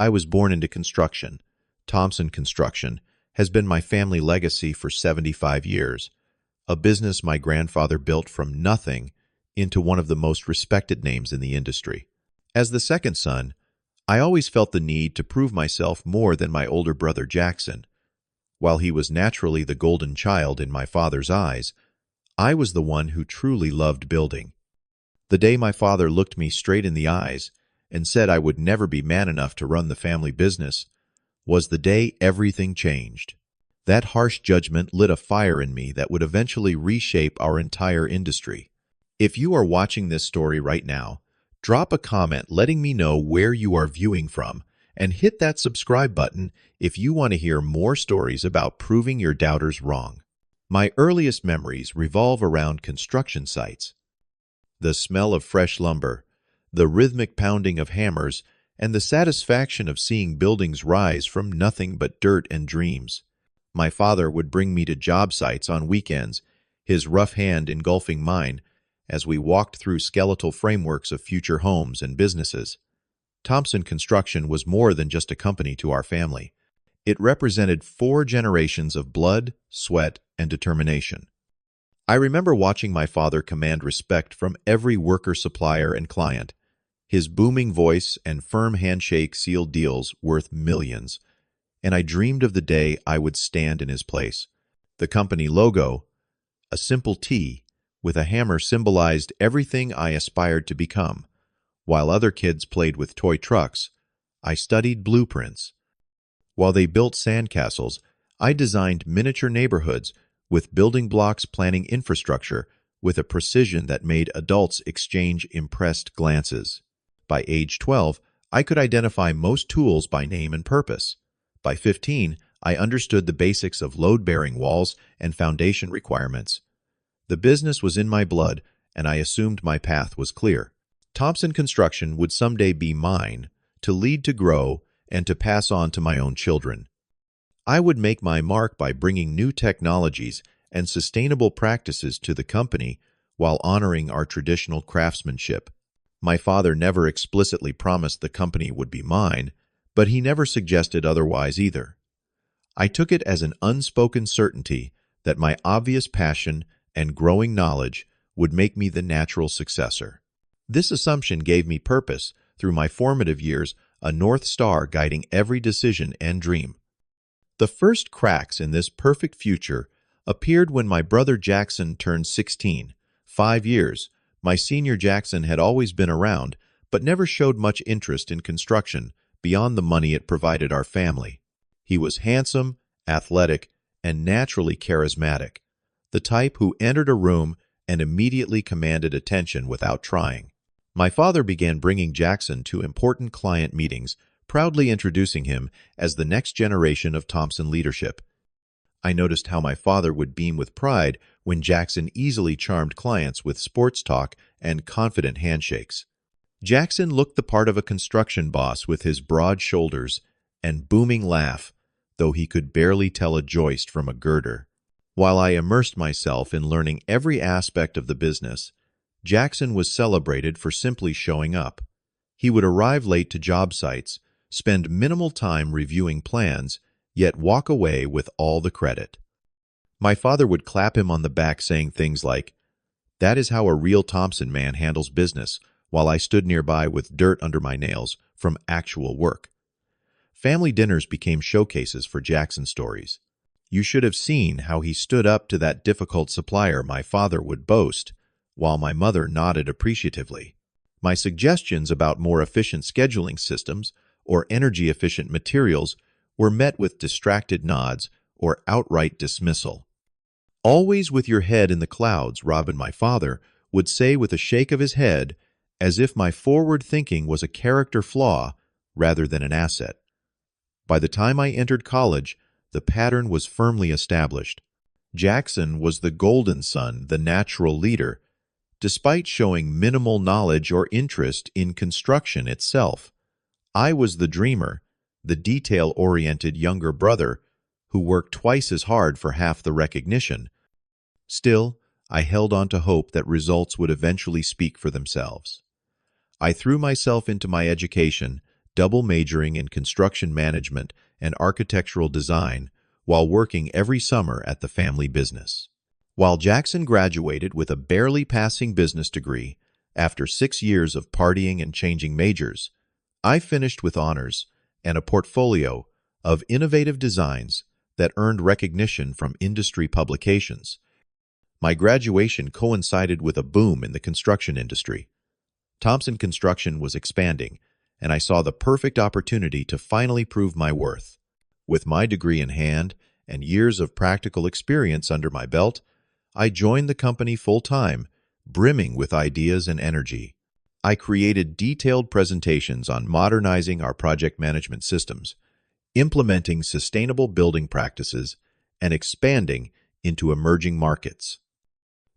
I was born into construction. Thompson Construction has been my family legacy for 75 years, a business my grandfather built from nothing into one of the most respected names in the industry. As the second son, I always felt the need to prove myself more than my older brother Jackson. While he was naturally the golden child in my father's eyes, I was the one who truly loved building. The day my father looked me straight in the eyes and said I would never be man enough to run the family business was the day everything changed. That harsh judgment lit a fire in me that would eventually reshape our entire industry. If you are watching this story right now, drop a comment letting me know where you are viewing from, and hit that subscribe button if you want to hear more stories about proving your doubters wrong. My earliest memories revolve around construction sites. The smell of fresh lumber, the rhythmic pounding of hammers, and the satisfaction of seeing buildings rise from nothing but dirt and dreams. My father would bring me to job sites on weekends, his rough hand engulfing mine, as we walked through skeletal frameworks of future homes and businesses. Thompson Construction was more than just a company to our family. It represented 4 generations of blood, sweat, and determination. I remember watching my father command respect from every worker, supplier, and client. His booming voice and firm handshake sealed deals worth millions, and I dreamed of the day I would stand in his place. The company logo, a simple T with a hammer, symbolized everything I aspired to become. While other kids played with toy trucks, I studied blueprints. While they built sandcastles, I designed miniature neighborhoods with building blocks, planning infrastructure with a precision that made adults exchange impressed glances. By age 12, I could identify most tools by name and purpose. By 15, I understood the basics of load-bearing walls and foundation requirements. The business was in my blood, and I assumed my path was clear. Thompson Construction would someday be mine, to lead, to grow, and to pass on to my own children. I would make my mark by bringing new technologies and sustainable practices to the company while honoring our traditional craftsmanship. My father never explicitly promised the company would be mine, but he never suggested otherwise either. I took it as an unspoken certainty that my obvious passion and growing knowledge would make me the natural successor. This assumption gave me purpose through my formative years, a North Star guiding every decision and dream. The first cracks in this perfect future appeared when my brother Jackson turned 16. 5 years, my senior Jackson had always been around, but never showed much interest in construction beyond the money it provided our family. He was handsome, athletic, and naturally charismatic, the type who entered a room and immediately commanded attention without trying. My father began bringing Jackson to important client meetings, proudly introducing him as the next generation of Thompson leadership. I noticed how my father would beam with pride when Jackson easily charmed clients with sports talk and confident handshakes. Jackson looked the part of a construction boss with his broad shoulders and booming laugh, though he could barely tell a joist from a girder. While I immersed myself in learning every aspect of the business, Jackson was celebrated for simply showing up. He would arrive late to job sites, spend minimal time reviewing plans, yet walk away with all the credit. My father would clap him on the back, saying things like, "That is how a real Thompson man handles business," while I stood nearby with dirt under my nails from actual work. Family dinners became showcases for Jackson stories. You should have seen how he stood up to that difficult supplier, my father would boast, while my mother nodded appreciatively. My suggestions about more efficient scheduling systems or energy-efficient materials were met with distracted nods or outright dismissal. "Always with your head in the clouds," Robin, my father, would say with a shake of his head, as if my forward thinking was a character flaw rather than an asset. By the time I entered college, the pattern was firmly established. Jackson was the golden son, the natural leader, despite showing minimal knowledge or interest in construction itself. I was the dreamer, the detail-oriented younger brother who worked twice as hard for half the recognition. Still, I held on to hope that results would eventually speak for themselves. I threw myself into my education, double majoring in construction management and architectural design while working every summer at the family business. While Jackson graduated with a barely passing business degree after 6 years of partying and changing majors, I finished with honors and a portfolio of innovative designs that earned recognition from industry publications. My graduation coincided with a boom in the construction industry. Thompson Construction was expanding, and I saw the perfect opportunity to finally prove my worth. With my degree in hand and years of practical experience under my belt, I joined the company full-time, brimming with ideas and energy. I created detailed presentations on modernizing our project management systems, implementing sustainable building practices, and expanding into emerging markets.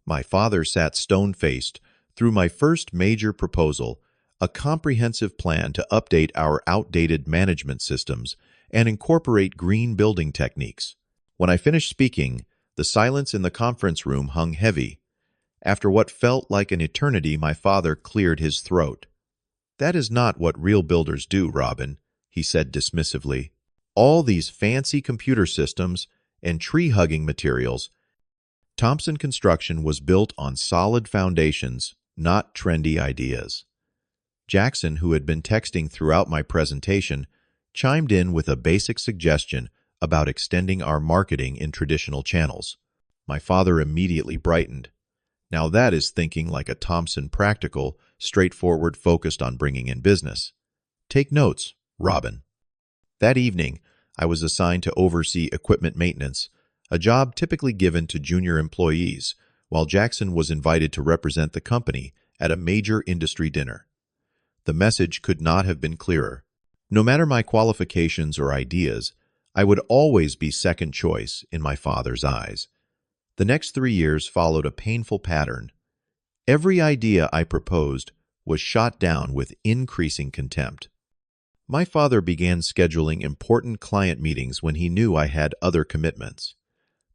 My father sat stone-faced through my first major proposal, a comprehensive plan to update our outdated management systems and incorporate green building techniques. When I finished speaking, the silence in the conference room hung heavy. After what felt like an eternity, my father cleared his throat. "That is not what real builders do, Robin," he said dismissively. "All these fancy computer systems and tree-hugging materials." Thompson Construction was built on solid foundations, not trendy ideas. Jackson, who had been texting throughout my presentation, chimed in with a basic suggestion about extending our marketing in traditional channels. My father immediately brightened. Now that is thinking like a Thompson, practical, straightforward, focused on bringing in business. Take notes, Robin. That evening, I was assigned to oversee equipment maintenance, a job typically given to junior employees, while Jackson was invited to represent the company at a major industry dinner. The message could not have been clearer. No matter my qualifications or ideas, I would always be second choice in my father's eyes. The next 3 years followed a painful pattern. Every idea I proposed was shot down with increasing contempt. My father began scheduling important client meetings when he knew I had other commitments.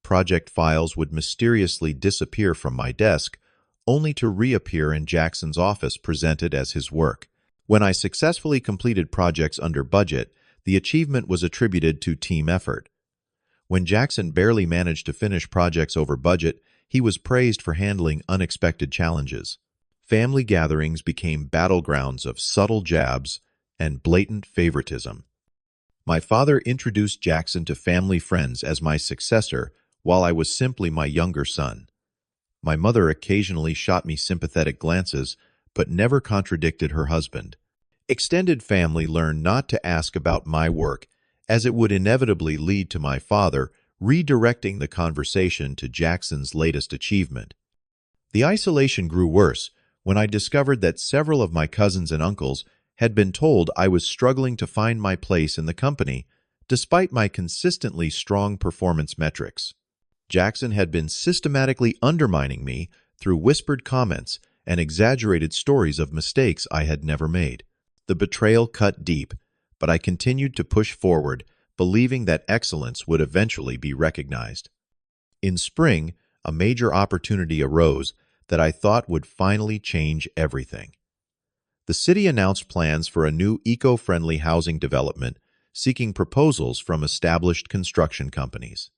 Project files would mysteriously disappear from my desk, only to reappear in Jackson's office presented as his work. When I successfully completed projects under budget, the achievement was attributed to team effort. When Jackson barely managed to finish projects over budget, he was praised for handling unexpected challenges. Family gatherings became battlegrounds of subtle jabs and blatant favoritism. My father introduced Jackson to family friends as my successor, while I was simply my younger son. My mother occasionally shot me sympathetic glances, but never contradicted her husband. Extended family learned not to ask about my work, as it would inevitably lead to my father redirecting the conversation to Jackson's latest achievement. The isolation grew worse when I discovered that several of my cousins and uncles had been told I was struggling to find my place in the company, despite my consistently strong performance metrics. Jackson had been systematically undermining me through whispered comments and exaggerated stories of mistakes I had never made. The betrayal cut deep, but I continued to push forward, believing that excellence would eventually be recognized. In spring, a major opportunity arose that I thought would finally change everything. The city announced plans for a new eco-friendly housing development, seeking proposals from established construction companies.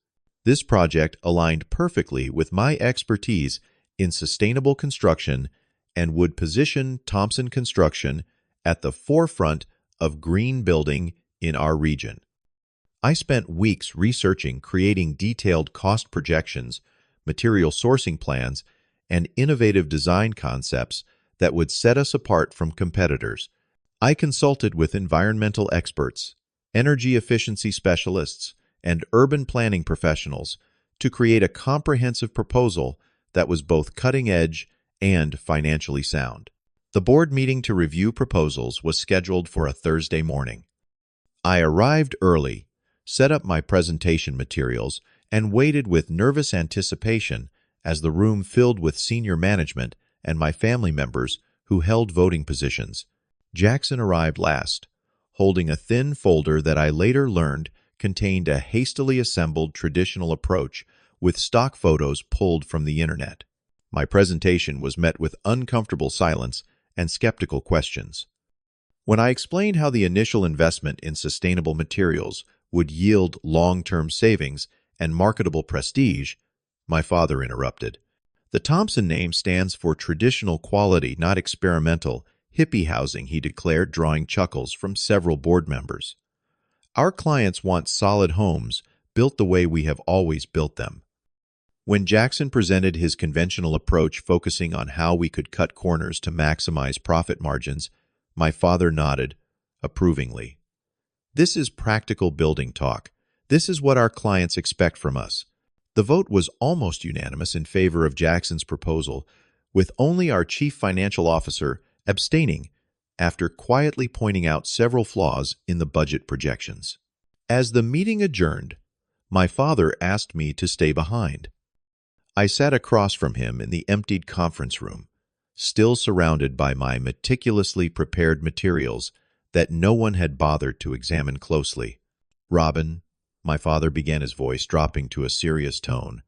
This project aligned perfectly with my expertise in sustainable construction and would position Thompson Construction at the forefront of green building in our region. I spent weeks researching, creating detailed cost projections, material sourcing plans, and innovative design concepts that would set us apart from competitors. I consulted with environmental experts, energy efficiency specialists, and urban planning professionals to create a comprehensive proposal that was both cutting-edge and financially sound. The board meeting to review proposals was scheduled for a Thursday morning. I arrived early, set up my presentation materials, and waited with nervous anticipation as the room filled with senior management and my family members who held voting positions. Jackson arrived last, holding a thin folder that I later learned contained a hastily assembled traditional approach with stock photos pulled from the internet. My presentation was met with uncomfortable silence and skeptical questions. When I explained how the initial investment in sustainable materials would yield long-term savings and marketable prestige, my father interrupted. The Thompson name stands for traditional quality, not experimental, hippie housing, he declared, drawing chuckles from several board members. Our clients want solid homes, built the way we have always built them. When Jackson presented his conventional approach focusing on how we could cut corners to maximize profit margins, my father nodded approvingly. This is practical building talk. This is what our clients expect from us. The vote was almost unanimous in favor of Jackson's proposal, with only our chief financial officer abstaining after quietly pointing out several flaws in the budget projections. As the meeting adjourned, my father asked me to stay behind. I sat across from him in the emptied conference room, still surrounded by my meticulously prepared materials that no one had bothered to examine closely. "Robin," my father began, his voice dropping to a serious tone,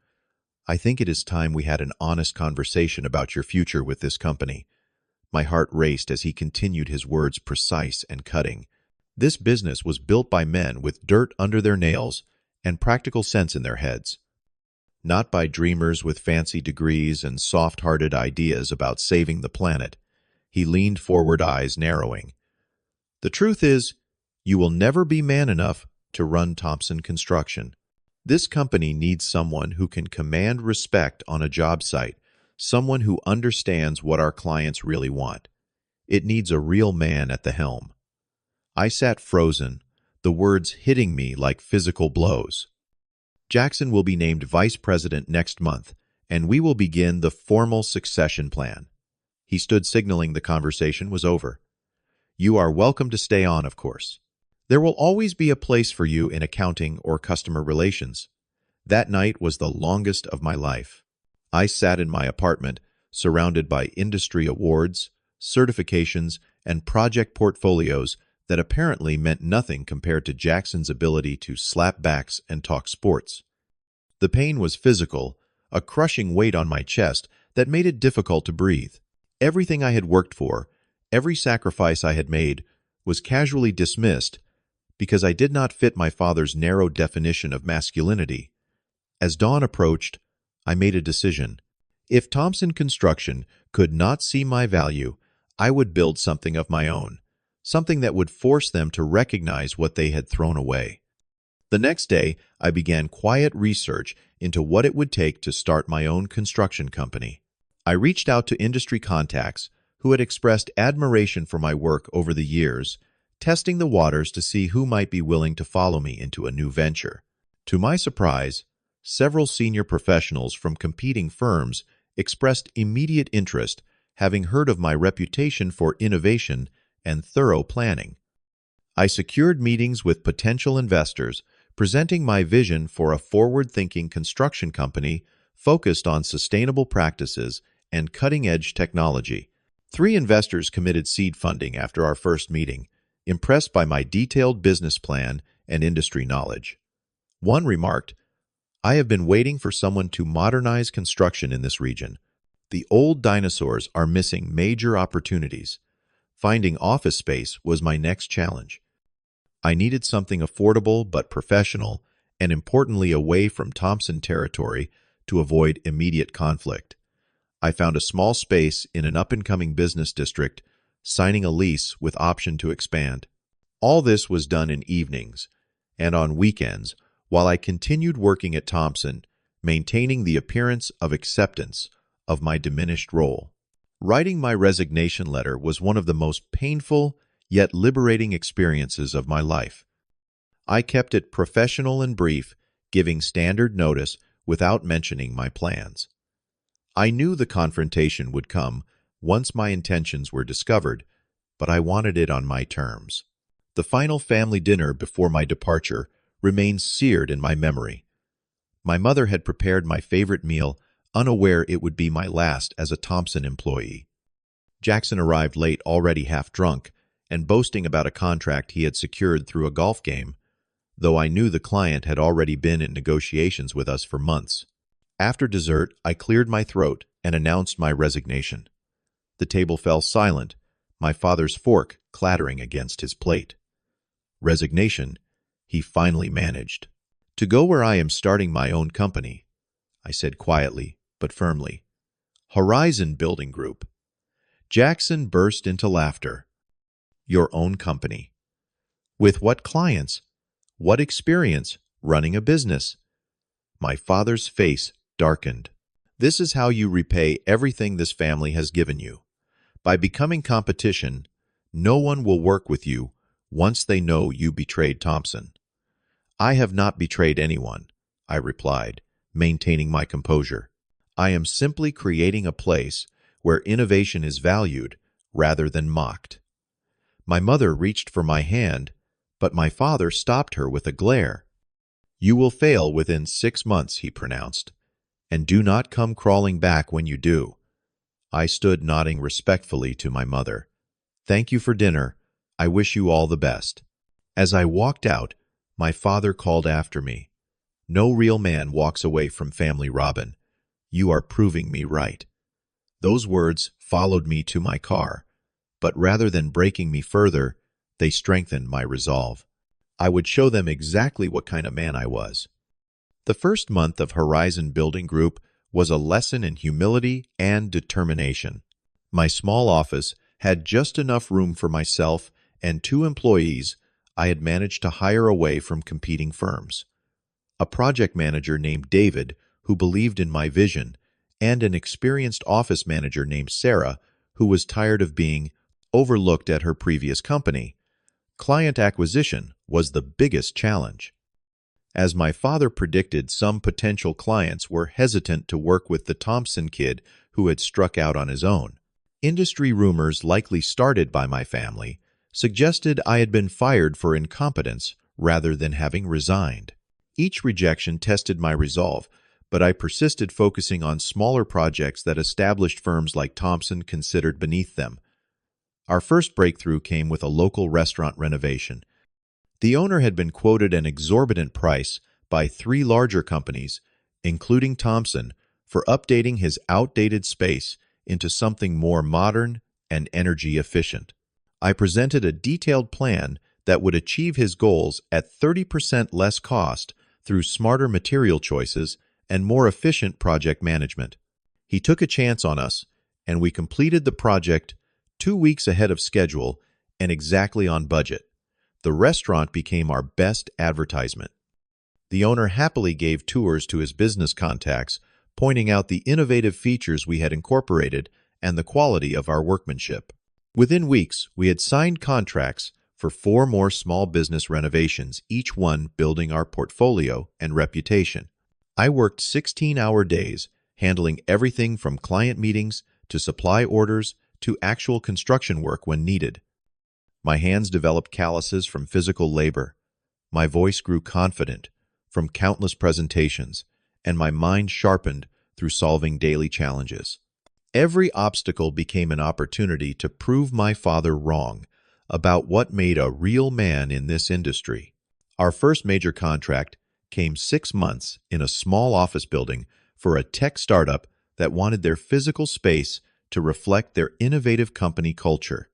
"I think it is time we had an honest conversation about your future with this company." My heart raced as he continued, his words precise and cutting. This business was built by men with dirt under their nails and practical sense in their heads, not by dreamers with fancy degrees and soft-hearted ideas about saving the planet. He leaned forward, eyes narrowing. "The truth is, you will never be man enough to run Thompson Construction. This company needs someone who can command respect on a job site, someone who understands what our clients really want. It needs a real man at the helm." I sat frozen, the words hitting me like physical blows. "Jackson will be named vice president next month, and we will begin the formal succession plan." He stood, signaling the conversation was over. "You are welcome to stay on, of course. There will always be a place for you in accounting or customer relations." That night was the longest of my life. I sat in my apartment, surrounded by industry awards, certifications, and project portfolios that apparently meant nothing compared to Jackson's ability to slap backs and talk sports. The pain was physical, a crushing weight on my chest that made it difficult to breathe. Everything I had worked for, every sacrifice I had made, was casually dismissed because I did not fit my father's narrow definition of masculinity. As dawn approached, I made a decision. If Thompson Construction could not see my value, I would build something of my own, something that would force them to recognize what they had thrown away. The next day, I began quiet research into what it would take to start my own construction company. I reached out to industry contacts who had expressed admiration for my work over the years, testing the waters to see who might be willing to follow me into a new venture. To my surprise, several senior professionals from competing firms expressed immediate interest, having heard of my reputation for innovation and thorough planning. I secured meetings with potential investors, presenting my vision for a forward-thinking construction company focused on sustainable practices and cutting-edge technology. 3 investors committed seed funding after our first meeting, impressed by my detailed business plan and industry knowledge. One remarked, "I have been waiting for someone to modernize construction in this region. The old dinosaurs are missing major opportunities. Finding office space was my next challenge. I needed something affordable but professional, and importantly away from Thompson territory to avoid immediate conflict. I found a small space in an up-and-coming business district, signing a lease with option to expand. All this was done in evenings and on weekends while I continued working at Thompson, maintaining the appearance of acceptance of my diminished role. Writing my resignation letter was one of the most painful yet liberating experiences of my life. I kept it professional and brief, giving standard notice without mentioning my plans. I knew the confrontation would come once my intentions were discovered, but I wanted it on my terms. The final family dinner before my departure remains seared in my memory. My mother had prepared my favorite meal, unaware it would be my last as a Thompson employee. Jackson arrived late, already half drunk, and boasting about a contract he had secured through a golf game, though I knew the client had already been in negotiations with us for months. After dessert, I cleared my throat and announced my resignation. The table fell silent, my father's fork clattering against his plate. Resignation, he finally managed. To go where I am starting my own company, I said quietly but firmly. Horizon Building Group. Jackson burst into laughter. Your own company. With what clients? What experience running a business? My father's face darkened. This is how you repay everything this family has given you. By becoming competition, no one will work with you once they know you betrayed Thompson. I have not betrayed anyone, I replied, maintaining my composure. I am simply creating a place where innovation is valued rather than mocked. My mother reached for my hand, but my father stopped her with a glare. You will fail within 6 months, he pronounced, and do not come crawling back when you do. I stood nodding respectfully to my mother. Thank you for dinner. I wish you all the best. As I walked out, my father called after me. No real man walks away from family, Robin. You are proving me right. Those words followed me to my car, but rather than breaking me further, they strengthened my resolve. I would show them exactly what kind of man I was. The first month of Horizon Building Group was a lesson in humility and determination. My small office had just enough room for myself and 2 employees I had managed to hire away from competing firms. A project manager named David, who believed in my vision, and an experienced office manager named Sarah, who was tired of being overlooked at her previous company. Client acquisition was the biggest challenge. As my father predicted, some potential clients were hesitant to work with the Thompson kid who had struck out on his own. Industry rumors, likely started by my family, suggested I had been fired for incompetence rather than having resigned. Each rejection tested my resolve, but I persisted, focusing on smaller projects that established firms like Thompson considered beneath them. Our first breakthrough came with a local restaurant renovation. The owner had been quoted an exorbitant price by 3 larger companies, including Thompson, for updating his outdated space into something more modern and energy efficient. I presented a detailed plan that would achieve his goals at 30% less cost through smarter material choices and more efficient project management. He took a chance on us, and we completed the project 2 weeks ahead of schedule and exactly on budget. The restaurant became our best advertisement. The owner happily gave tours to his business contacts, pointing out the innovative features we had incorporated and the quality of our workmanship. Within weeks, we had signed contracts for 4 more small business renovations, each one building our portfolio and reputation. I worked 16-hour days, handling everything from client meetings to supply orders to actual construction work when needed. My hands developed calluses from physical labor. My voice grew confident from countless presentations, and my mind sharpened through solving daily challenges. Every obstacle became an opportunity to prove my father wrong about what made a real man in this industry. Our first major contract came 6 months in a small office building for a tech startup that wanted their physical space to reflect their innovative company culture.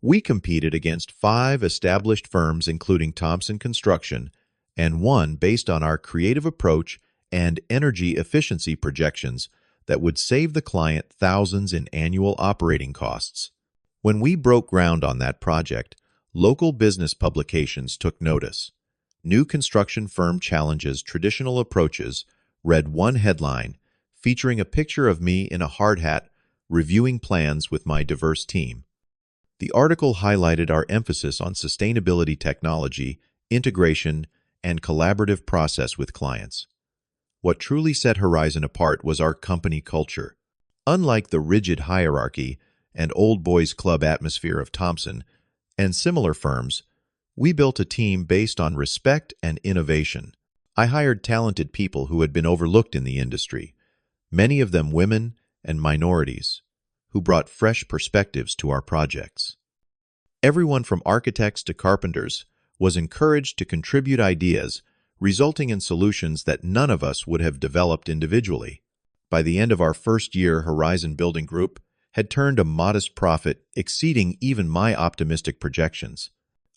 We competed against 5 established firms, including Thompson Construction, and won based on our creative approach and energy efficiency projections that would save the client thousands in annual operating costs. When we broke ground on that project, local business publications took notice. New construction firm challenges traditional approaches read one headline featuring a picture of me in a hard hat reviewing plans with my diverse team. The article highlighted our emphasis on sustainability technology, integration, and collaborative process with clients. What truly set Horizon apart was our company culture. Unlike the rigid hierarchy and old boys club atmosphere of Thompson and similar firms, we built a team based on respect and innovation. I hired talented people who had been overlooked in the industry, many of them women and minorities, who brought fresh perspectives to our projects. Everyone from architects to carpenters was encouraged to contribute ideas, resulting in solutions that none of us would have developed individually. By the end of our first year, Horizon Building Group had turned a modest profit exceeding even my optimistic projections.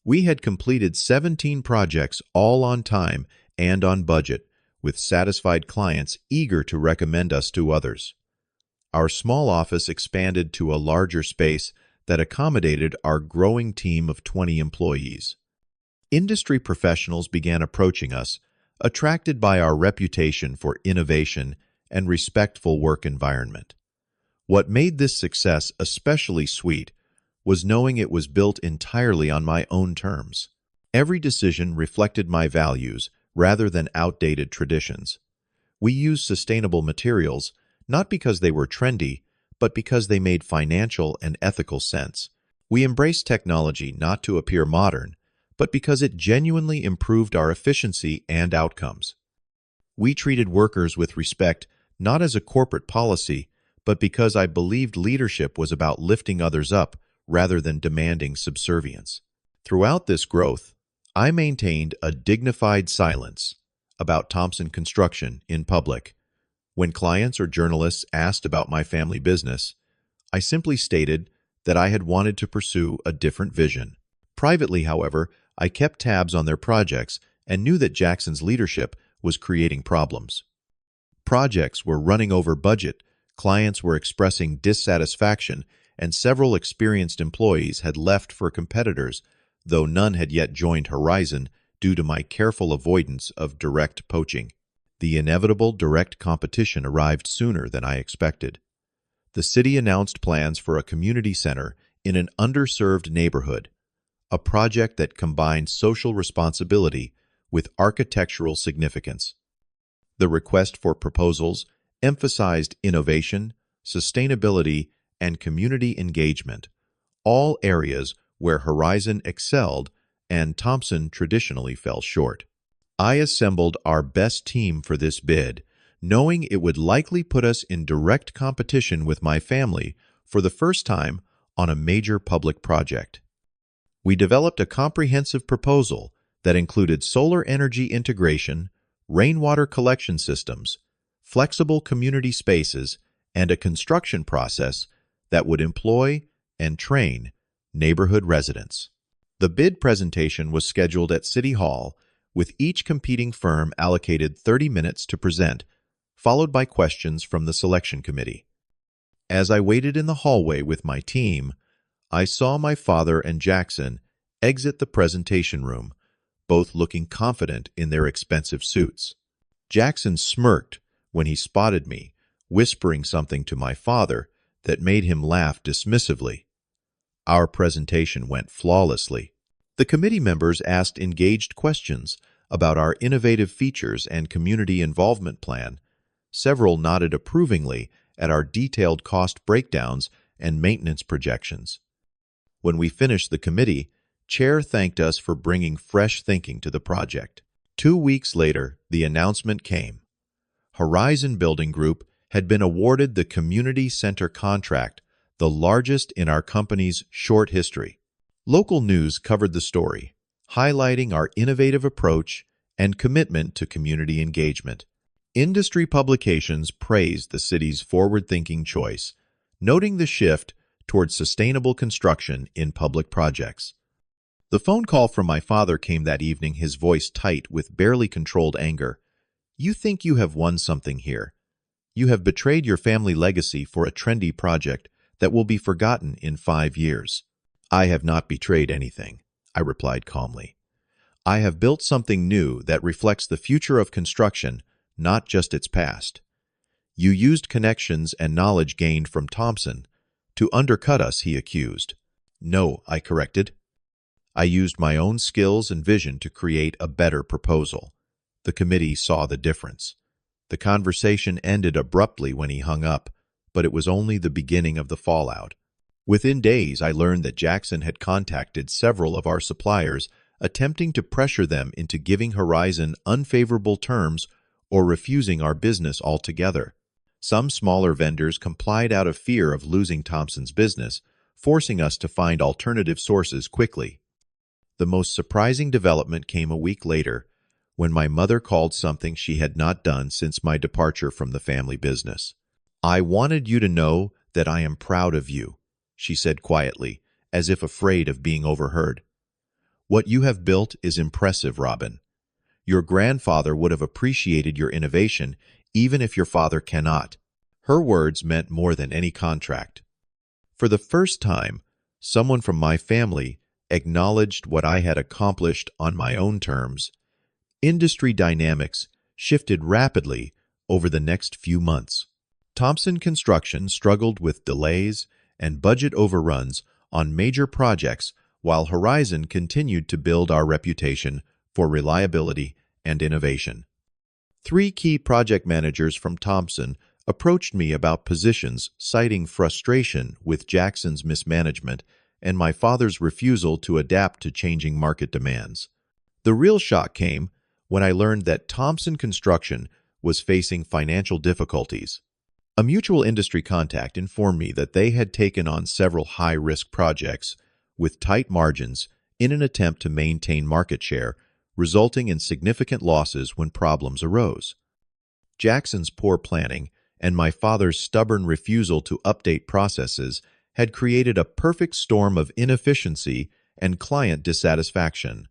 We had completed 17 projects all on time and on budget, with satisfied clients eager to recommend us to others. Our small office expanded to a larger space that accommodated our growing team of 20 employees. Industry professionals began approaching us, attracted by our reputation for innovation and respectful work environment. What made this success especially sweet was knowing it was built entirely on my own terms. Every decision reflected my values rather than outdated traditions. We used sustainable materials not because they were trendy, but because they made financial and ethical sense. We embraced technology not to appear modern, but because it genuinely improved our efficiency and outcomes. We treated workers with respect not as a corporate policy, but because I believed leadership was about lifting others up rather than demanding subservience. Throughout this growth, I maintained a dignified silence about Thompson Construction in public. When clients or journalists asked about my family business, I simply stated that I had wanted to pursue a different vision. Privately, however, I kept tabs on their projects and knew that Jackson's leadership was creating problems. Projects were running over budget, clients were expressing dissatisfaction, and several experienced employees had left for competitors, though none had yet joined Horizon due to my careful avoidance of direct poaching. The inevitable direct competition arrived sooner than I expected. The city announced plans for a community center in an underserved neighborhood, a project that combined social responsibility with architectural significance. The request for proposals emphasized innovation, sustainability, and community engagement, all areas where Horizon excelled and Thompson traditionally fell short. I assembled our best team for this bid, knowing it would likely put us in direct competition with my family for the first time on a major public project. We developed a comprehensive proposal that included solar energy integration, rainwater collection systems, flexible community spaces, and a construction process that would employ and train neighborhood residents. The bid presentation was scheduled at City Hall, with each competing firm allocated 30 minutes to present, followed by questions from the selection committee. As I waited in the hallway with my team, I saw my father and Jackson exit the presentation room, both looking confident in their expensive suits. Jackson smirked when he spotted me, whispering something to my father that made him laugh dismissively. Our presentation went flawlessly. The committee members asked engaged questions about our innovative features and community involvement plan. Several nodded approvingly at our detailed cost breakdowns and maintenance projections. When we finished the committee, Chair thanked us for bringing fresh thinking to the project. 2 weeks later, the announcement came. Horizon Building Group had been awarded the Community Center contract, the largest in our company's short history. Local news covered the story, highlighting our innovative approach and commitment to community engagement. Industry publications praised the city's forward-thinking choice, noting the shift towards sustainable construction in public projects. The phone call from my father came that evening, his voice tight with barely controlled anger. "You think you have won something here. You have betrayed your family legacy for a trendy project that will be forgotten in 5 years. "I have not betrayed anything," I replied calmly. "I have built something new that reflects the future of construction, not just its past. You used connections and knowledge gained from Thompson to undercut us," he accused. "No," I corrected. "I used my own skills and vision to create a better proposal." The committee saw the difference. The conversation ended abruptly when he hung up, but it was only the beginning of the fallout. Within days, I learned that Jackson had contacted several of our suppliers, attempting to pressure them into giving Horizon unfavorable terms or refusing our business altogether. Some smaller vendors complied out of fear of losing Thompson's business, forcing us to find alternative sources quickly. The most surprising development came a week later, when my mother called something she had not done since my departure from the family business. "I wanted you to know that I am proud of you," she said quietly, as if afraid of being overheard. "What you have built is impressive, Robin. Your grandfather would have appreciated your innovation, even if your father cannot." Her words meant more than any contract. For the first time, someone from my family acknowledged what I had accomplished on my own terms. Industry dynamics shifted rapidly over the next few months. Thompson Construction struggled with delays and budget overruns on major projects, while Horizon continued to build our reputation for reliability and innovation. Three key project managers from Thompson approached me about positions, citing frustration with Jackson's mismanagement and my father's refusal to adapt to changing market demands. The real shock came when I learned that Thompson Construction was facing financial difficulties. A mutual industry contact informed me that they had taken on several high-risk projects with tight margins in an attempt to maintain market share, resulting in significant losses when problems arose. Jackson's poor planning and my father's stubborn refusal to update processes had created a perfect storm of inefficiency and client dissatisfaction.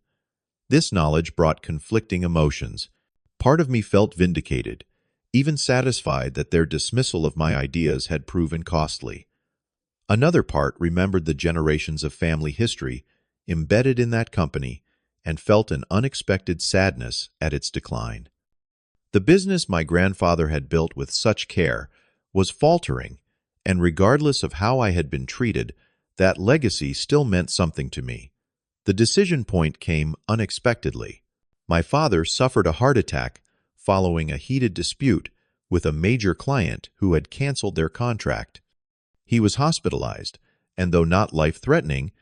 This knowledge brought conflicting emotions. Part of me felt vindicated, even satisfied that their dismissal of my ideas had proven costly. Another part remembered the generations of family history embedded in that company and felt an unexpected sadness at its decline. The business my grandfather had built with such care was faltering, and regardless of how I had been treated, that legacy still meant something to me. The decision point came unexpectedly. My father suffered a heart attack following a heated dispute with a major client who had canceled their contract. He was hospitalized, and though not life-threatening,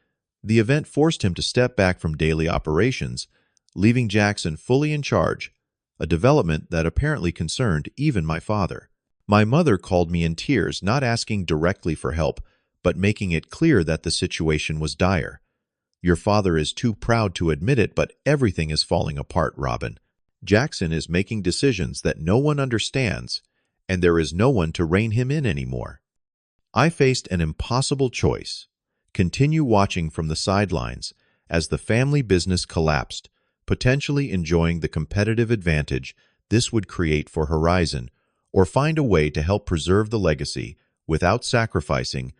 the event forced him to step back from daily operations, leaving Jackson fully in charge, a development that apparently concerned even my father. My mother called me in tears, not asking directly for help, but making it clear that the situation was dire. "Your father is too proud to admit it, but everything is falling apart, Robin. Jackson is making decisions that no one understands, and there is no one to rein him in anymore." I faced an impossible choice: continue watching from the sidelines as the family business collapsed, potentially enjoying the competitive advantage this would create for Horizon, or find a way to help preserve the legacy without sacrificing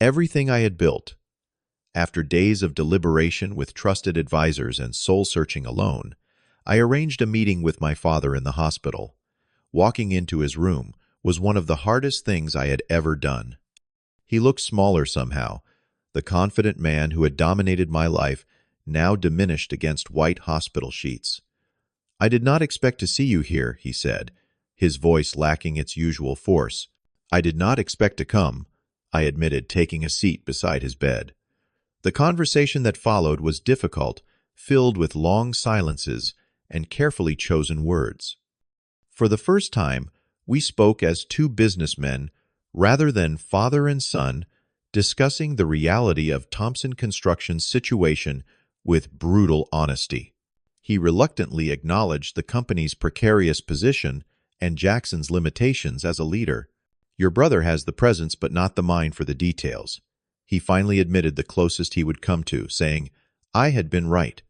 everything I had built. After days of deliberation with trusted advisors and soul-searching alone, I arranged a meeting with my father in the hospital. Walking into his room was one of the hardest things I had ever done. He looked smaller somehow. The confident man who had dominated my life now diminished against white hospital sheets. "I did not expect to see you here," he said, his voice lacking its usual force. "I did not expect to come," I admitted, taking a seat beside his bed. The conversation that followed was difficult, filled with long silences and carefully chosen words. For the first time, we spoke as two businessmen rather than father and son, discussing the reality of Thompson Construction's situation with brutal honesty. He reluctantly acknowledged the company's precarious position and Jackson's limitations as a leader. "Your brother has the presence but not the mind for the details," he finally admitted the closest he would come to, saying, "I had been right.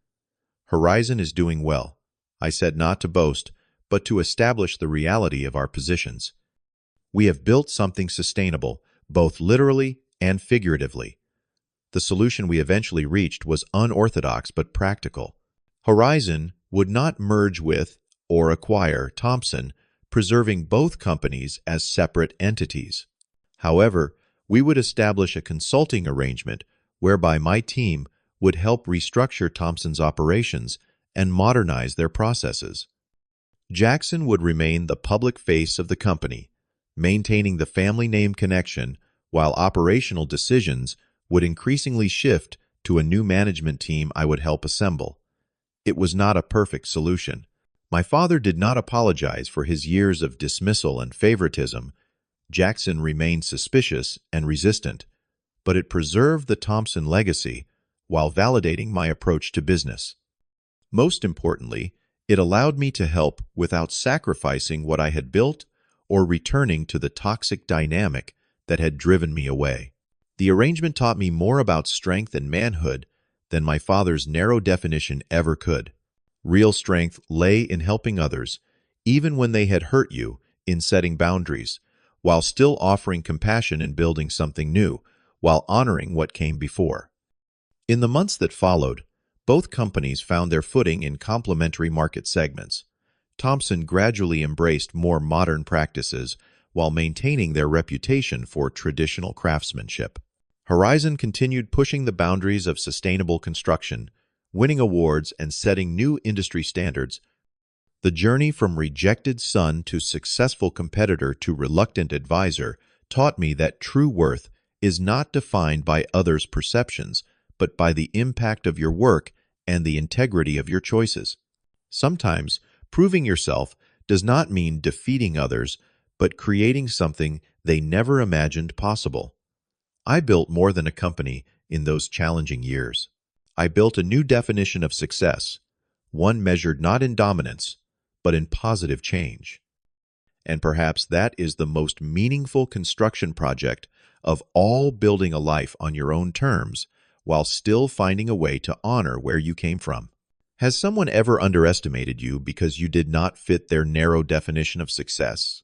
Horizon is doing well." I said, not to boast, but to establish the reality of our positions. "We have built something sustainable, both literally and figuratively." The solution we eventually reached was unorthodox but practical. Horizon would not merge with or acquire Thompson, preserving both companies as separate entities. However, we would establish a consulting arrangement whereby my team would help restructure Thompson's operations and modernize their processes. Jackson would remain the public face of the company, maintaining the family name connection, while operational decisions would increasingly shift to a new management team I would help assemble. It was not a perfect solution. My father did not apologize for his years of dismissal and favoritism. Jackson remained suspicious and resistant, but it preserved the Thompson legacy while validating my approach to business. Most importantly, it allowed me to help without sacrificing what I had built or returning to the toxic dynamic that had driven me away. The arrangement taught me more about strength and manhood than my father's narrow definition ever could. Real strength lay in helping others, even when they had hurt you, in setting boundaries, while still offering compassion and building something new, while honoring what came before. In the months that followed, both companies found their footing in complementary market segments. Thompson gradually embraced more modern practices while maintaining their reputation for traditional craftsmanship. Horizon continued pushing the boundaries of sustainable construction, winning awards and setting new industry standards. The journey from rejected son to successful competitor to reluctant advisor taught me that true worth is not defined by others' perceptions, but by the impact of your work and the integrity of your choices. Sometimes, proving yourself does not mean defeating others, but creating something they never imagined possible. I built more than a company in those challenging years. I built a new definition of success, one measured not in dominance, but in positive change. And perhaps that is the most meaningful construction project of all, building a life on your own terms while still finding a way to honor where you came from. Has someone ever underestimated you because you did not fit their narrow definition of success?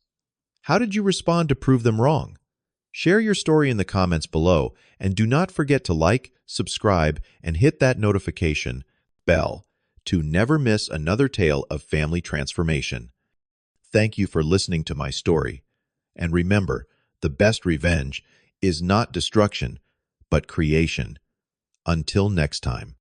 How did you respond to prove them wrong? Share your story in the comments below, and do not forget to like, subscribe, and hit that notification bell to never miss another tale of family transformation. Thank you for listening to my story. And remember, the best revenge is not destruction, but creation. Until next time.